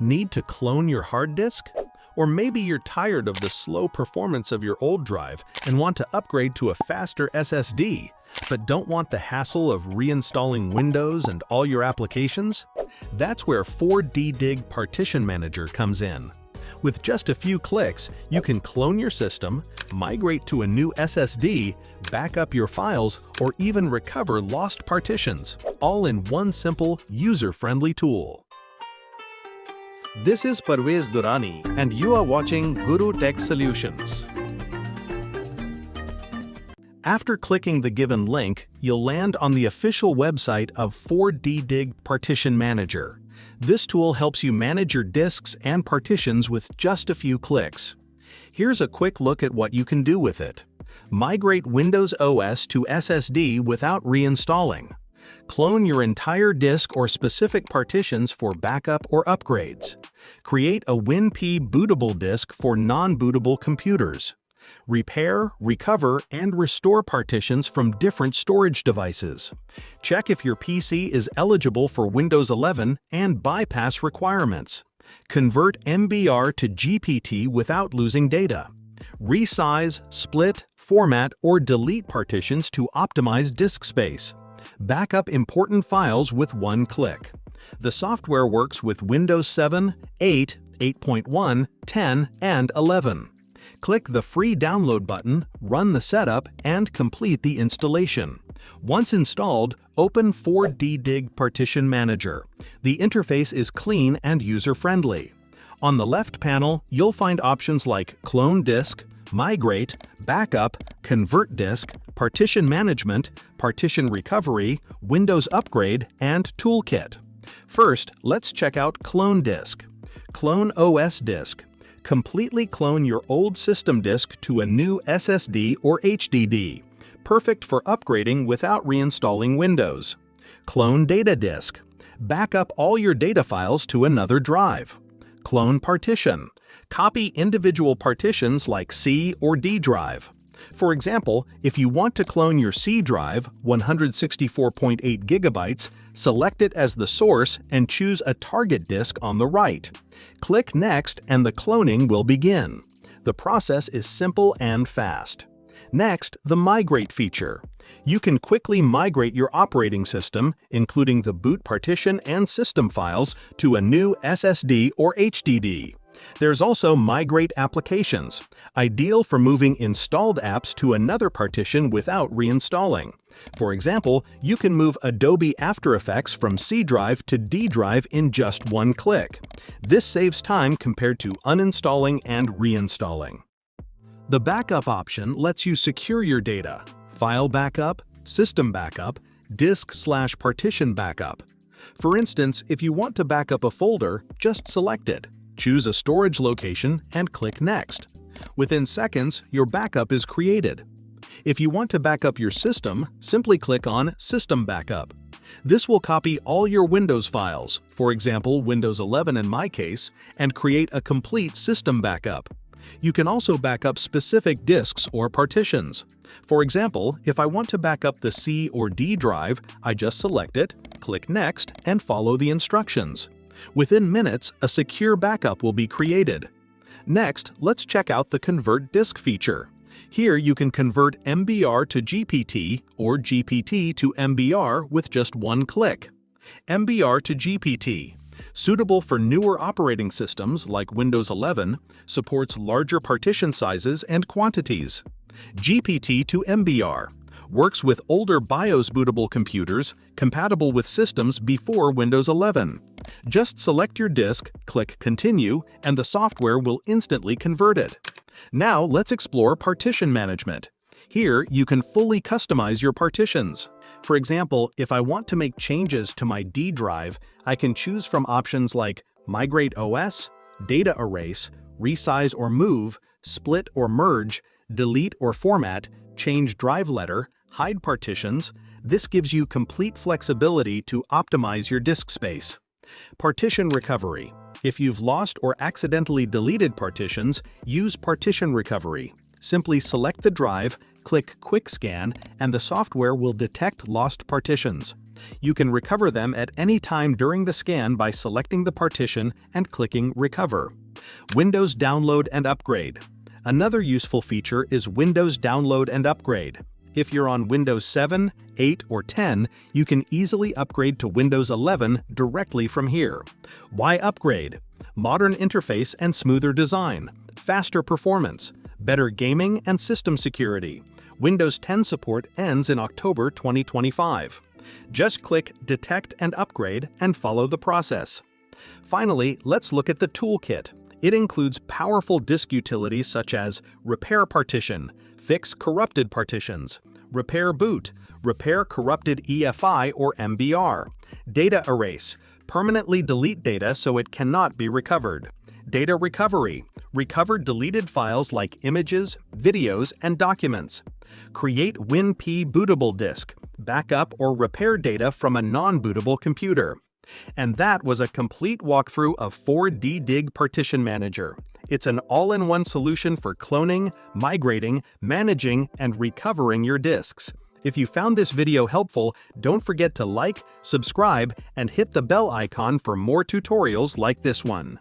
Need to clone your hard disk? Or maybe you're tired of the slow performance of your old drive and want to upgrade to a faster SSD, but don't want the hassle of reinstalling Windows and all your applications? That's where 4DDiG Partition Manager comes in. With just a few clicks, you can clone your system, migrate to a new SSD, back up your files, or even recover lost partitions, all in one simple, user-friendly tool. This is Parvez Durrani, and you are watching gurrutechsolutions. After clicking the given link, you'll land on the official website of 4DDiG Partition Manager. This tool helps you manage your disks and partitions with just a few clicks. Here's a quick look at what you can do with it. Migrate Windows OS to SSD without reinstalling. Clone your entire disk or specific partitions for backup or upgrades. Create a WinP bootable disk for non-bootable computers. Repair, recover, and restore partitions from different storage devices. Check if your PC is eligible for Windows 11 and bypass requirements. Convert MBR to GPT without losing data. Resize, split, format, or delete partitions to optimize disk space. Back up important files with one click. The software works with Windows 7, 8, 8.1, 10, and 11. Click the free download button, run the setup, and complete the installation. Once installed, open 4DDiG Partition Manager. The interface is clean and user-friendly. On the left panel, you'll find options like Clone Disk, Migrate, Backup, Convert Disk, Partition Management, Partition Recovery, Windows Upgrade, and Toolkit. First, let's check out Clone Disk. Clone OS Disk. Completely clone your old system disk to a new SSD or HDD. Perfect for upgrading without reinstalling Windows. Clone Data Disk. Back up all your data files to another drive. Clone Partition. Copy individual partitions like C or D drive. For example, if you want to clone your C drive, 164.8 gigabytes, select it as the source and choose a target disk on the right. Click Next and the cloning will begin. The process is simple and fast. Next, the Migrate feature. You can quickly migrate your operating system, including the boot partition and system files, to a new SSD or HDD. There's also Migrate Applications, ideal for moving installed apps to another partition without reinstalling. For example, you can move Adobe After Effects from C drive to D drive in just one click. This saves time compared to uninstalling and reinstalling. The Backup option lets you secure your data: file backup, system backup, disk/partition backup. For instance, if you want to backup a folder, just select it. Choose a storage location and click Next. Within seconds, your backup is created. If you want to backup your system, simply click on System Backup. This will copy all your Windows files, for example Windows 11 in my case, and create a complete system backup. You can also backup specific disks or partitions. For example, if I want to backup the C or D drive, I just select it, click Next, and follow the instructions. Within minutes, a secure backup will be created. Next, let's check out the Convert Disk feature. Here you can convert MBR to GPT or GPT to MBR with just one click. MBR to GPT. Suitable for newer operating systems like Windows 11, supports larger partition sizes and quantities. GPT to MBR. Works with older BIOS bootable computers, compatible with systems before Windows 11. Just select your disk, click Continue, and the software will instantly convert it. Now let's explore Partition Management. Here you can fully customize your partitions. For example, if I want to make changes to my D drive, I can choose from options like Migrate OS, Data Erase, Resize or Move, Split or Merge, Delete or Format, Change drive letter, Hide partitions. This gives you complete flexibility to optimize your disk space. Partition Recovery. If you've lost or accidentally deleted partitions, use Partition Recovery. Simply select the drive, click Quick Scan, and the software will detect lost partitions. You can recover them at any time during the scan by selecting the partition and clicking Recover. Windows Download and Upgrade. Another useful feature is Windows Download and Upgrade. If you're on Windows 7, 8, or 10, you can easily upgrade to Windows 11 directly from here. Why upgrade? Modern interface and smoother design, faster performance, better gaming and system security. Windows 10 support ends in October 2025. Just click Detect and Upgrade and follow the process. Finally, let's look at the Toolkit. It includes powerful disk utilities such as Repair Partition, Fix Corrupted Partitions, Repair Boot, Repair Corrupted EFI or MBR, Data Erase, permanently delete data so it cannot be recovered, Data Recovery, recover deleted files like images, videos, and documents, create WinP bootable disk, backup or repair data from a non-bootable computer. And that was a complete walkthrough of 4DDiG Partition Manager. It's an all-in-one solution for cloning, migrating, managing, and recovering your disks. If you found this video helpful, don't forget to like, subscribe, and hit the bell icon for more tutorials like this one.